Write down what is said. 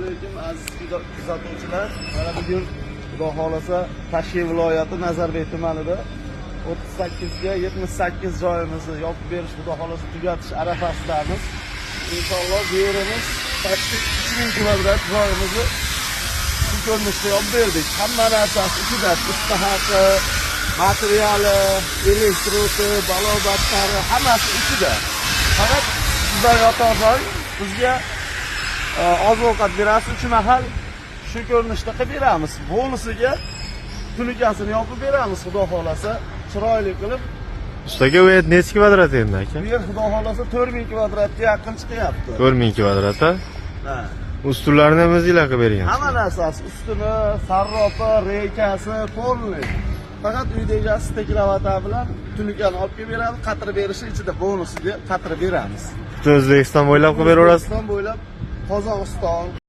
alaykum aziz kuzatuvchilar. Mana bugun Xudo xolasa Toshkent viloyati Nazarbek tumanida 38 ga 78 joyimizni yopib berish Xudo xolasa tugatish arafasidamiz. Inshaalloh bu yerimiz 3000 kvadrat joyimizni shu ko'rinishda yopib berdik. Hamma narsasi ichida, istihaqi, materiali, elektrosi, balobatlari hammasi ichida. Faqat bizda yotoq joy, bizga oziq-ovqat berasiz, 3 mahal shu ko'rinishda qilib beramiz. Bonusiga tunikasini yopib beramiz Xudo xolasa, chiroyli qilib. Ustaga u yer necha kvadrat endi aka? Bu yer Xudo xolasa 4000 kvadratga yaqin chiqyapti. 4000 kvadrat ha? Ha. Ustunlarni ham o'zingizlar qilib bergansiz. Hamma narsasi, ustuni, sarropi, reykasi, polni. Faqat uyda egasi tekravata bilan tunikani olib kelib beramiz, qatirib berishi ichida bonusiga qatirib beramiz. Butun O'zbekiston bo'ylab qilib beraverasiz. O'zbekiston bo'ylab Qozog'iston